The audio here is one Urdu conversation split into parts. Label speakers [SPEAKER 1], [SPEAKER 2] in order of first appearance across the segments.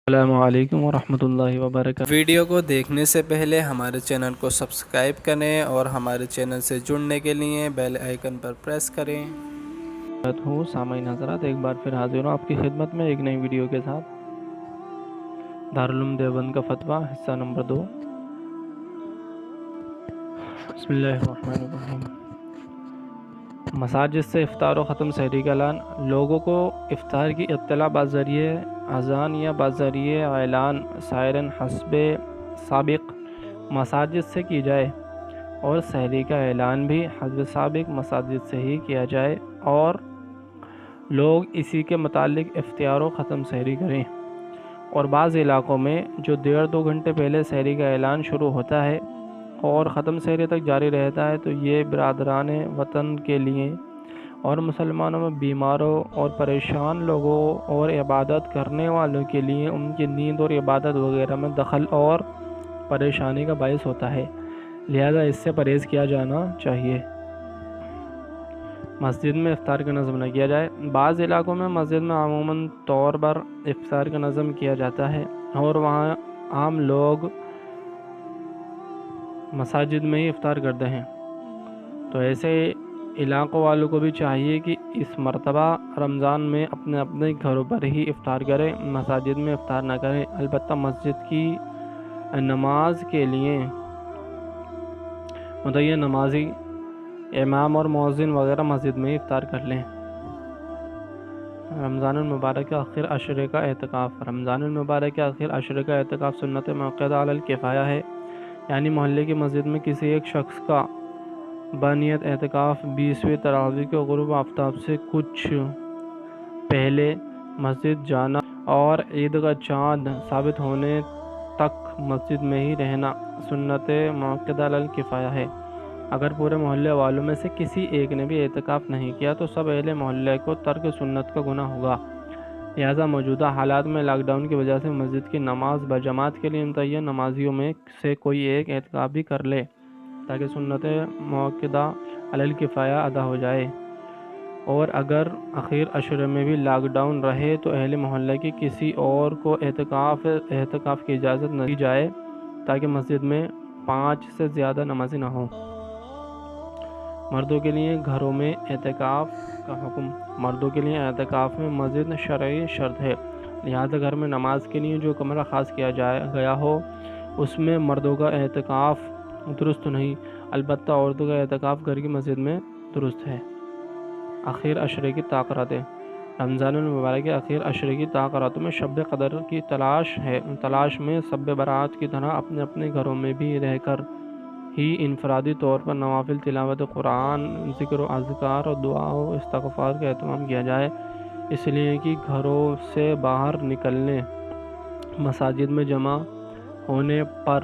[SPEAKER 1] السلام علیکم ورحمۃ اللہ وبرکاتہ۔
[SPEAKER 2] ویڈیو کو دیکھنے سے پہلے ہمارے چینل کو سبسکرائب کریں اور ہمارے چینل سے جڑنے کے لیے بیل آئیکن پر پریس کریں۔
[SPEAKER 1] سامعین حضرات، ایک بار پھر حاضر ہوں آپ کی خدمت میں ایک نئی ویڈیو کے ساتھ۔ دارالعلوم دیوبند کا فتویٰ حصہ نمبر 2۔ بسم اللہ الرحمن الرحیم۔ مساجد سے افطار و ختم سحری کا اعلان۔ لوگوں کو افطار کی اطلاع بذریعہ اذان یا بذریعہ اعلان سائرن حسب سابق مساجد سے کی جائے، اور سحری کا اعلان بھی حسب سابق مساجد سے ہی کیا جائے، اور لوگ اسی کے متعلق افطار و ختم سحری کریں۔ اور بعض علاقوں میں جو 1.5-2 گھنٹے پہلے سحری کا اعلان شروع ہوتا ہے اور ختم سحری تک جاری رہتا ہے، تو یہ برادران وطن کے لیے اور مسلمانوں میں بیماروں اور پریشان لوگوں اور عبادت کرنے والوں کے لیے ان کی نیند اور عبادت وغیرہ میں دخل اور پریشانی کا باعث ہوتا ہے، لہذا اس سے پرہیز کیا جانا چاہیے۔ مسجد میں افطار کا نظم نہ کیا جائے۔ بعض علاقوں میں مسجد میں عموماً طور پر افطار کا نظم کیا جاتا ہے، اور وہاں عام لوگ مساجد میں ہی افطار کرتے ہیں، تو ایسے علاقوں والوں کو بھی چاہیے کہ اس مرتبہ رمضان میں اپنے اپنے گھروں پر ہی افطار کریں، مساجد میں افطار نہ کریں۔ البتہ مسجد کی نماز کے لیے متعین نمازی، امام اور مؤذن وغیرہ مسجد میں افطار کر لیں۔ رمضان المبارک کے آخر عشرے کا اعتکاف۔ رمضان المبارک کے آخر عشرے کا اعتکاف سنت موقعہ علی الکفایہ ہے، یعنی محلے کی مسجد میں کسی ایک شخص کا بنیت اعتکاف 20ویں تراویح کے غروب آفتاب سے کچھ پہلے مسجد جانا اور عید کا چاند ثابت ہونے تک مسجد میں ہی رہنا سنت موقعہ علی الکفایہ ہے۔ اگر پورے محلے والوں میں سے کسی ایک نے بھی اعتکاف نہیں کیا تو سب اہل محلے کو ترک سنت کا گناہ ہوگا، لہذا موجودہ حالات میں لاک ڈاؤن کی وجہ سے مسجد کی نماز بجماعت کے لیے متعین نمازیوں میں سے کوئی ایک اعتکاف بھی کر لے تاکہ سنت موقعہ علی الکفایہ ادا ہو جائے۔ اور اگر اخیر عشرے میں بھی لاک ڈاؤن رہے تو اہل محلے کی کسی اور کو اعتکاف کی اجازت نہ دی جائے تاکہ مسجد میں 5 سے زیادہ نمازی نہ ہوں۔ مردوں کے لیے گھروں میں اعتکاف کا حکم۔ مردوں کے لیے اعتکاف میں مزید شرعی شرط ہے، لہذا گھر میں نماز کے لیے جو کمرہ خاص کیا گیا ہو اس میں مردوں کا اعتکاف درست نہیں، البتہ عورتوں کا اعتکاف گھر کی مسجد میں درست ہے۔ اخیر عشرے کی تاخیراتیں۔ رمضان المبارک کے اخیر عشرے کی تاخیراتوں میں شب قدر کی تلاش میں شب برات کی طرح اپنے اپنے گھروں میں بھی رہ کر ہی انفرادی طور پر نوافل تلاوت قرآن، ذکر و اذکار اور دعا و استغفار کا اہتمام کیا جائے، اس لیے کہ گھروں سے باہر نکلنے، مساجد میں جمع ہونے پر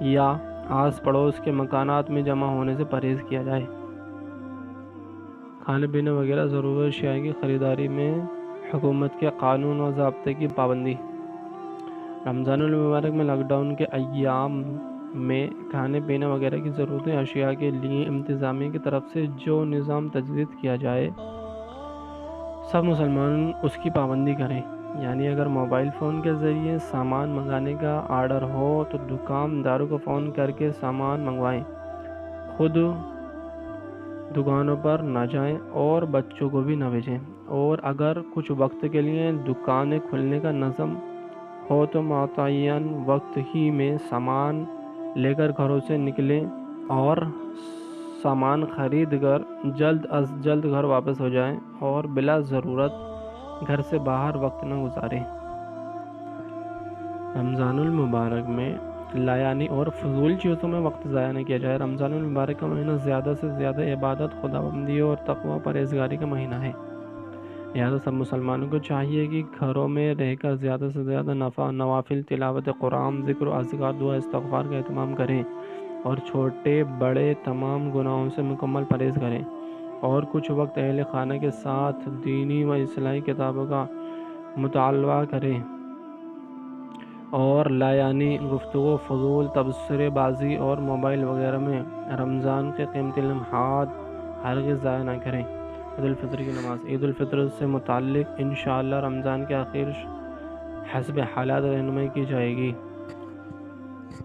[SPEAKER 1] یا آس پڑوس کے مکانات میں جمع ہونے سے پرہیز کیا جائے۔ کھانے پینے وغیرہ ضرورت اشیاء کی خریداری میں حکومت کے قانون و ضابطے کی پابندی۔ رمضان المبارک میں لاک ڈاؤن کے ایام میں کھانے پینے وغیرہ کی ضرورت اشیاء کے لیے انتظامیہ کی طرف سے جو نظام تجویز کیا جائے سب مسلمان اس کی پابندی کریں، یعنی اگر موبائل فون کے ذریعے سامان منگانے کا آرڈر ہو تو دکانداروں کو فون کر کے سامان منگوائیں، خود دکانوں پر نہ جائیں اور بچوں کو بھی نہ بھیجیں، اور اگر کچھ وقت کے لیے دکانیں کھلنے کا نظم ہو تو متعین وقت ہی میں سامان لے کر گھروں سے نکلیں اور سامان خرید کر جلد از جلد گھر واپس ہو جائیں اور بلا ضرورت گھر سے باہر وقت نہ گزاریں۔ رمضان المبارک میں لایانی اور فضول چیزوں میں وقت ضائع نہ کیا جائے۔ رمضان المبارک کا مہینہ زیادہ سے زیادہ عبادت، خداوندی اور تقوی پرہیزگاری کا مہینہ ہے، لہذا سب مسلمانوں کو چاہیے کہ گھروں میں رہ کر زیادہ سے زیادہ نوافل تلاوت قرآن، ذکر و اذکار، دعا استغفار کا اہتمام کریں اور چھوٹے بڑے تمام گناہوں سے مکمل پرہیز کریں، اور کچھ وقت اہل خانہ کے ساتھ دینی و اصلاحی کتابوں کا مطالعہ کریں، اور لایانی گفتگو، فضول تبصرے بازی اور موبائل وغیرہ میں رمضان کے قیمتی لمحات ہرگز ضائع نہ کریں۔ عید الفطر کی نماز۔ عید الفطر سے متعلق انشاءاللہ رمضان کے آخر حسب حالات رہنمائی کی جائے گی۔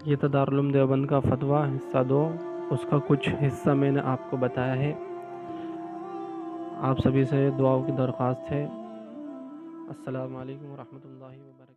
[SPEAKER 1] یہ تھا دارالعلوم دیوبند کا فتویٰ حصہ 2، اس کا کچھ حصہ میں نے آپ کو بتایا ہے۔ آپ سبھی سے دعاؤں کی درخواست ہے۔ السلام علیکم ورحمۃ اللہ وبرکاتہ۔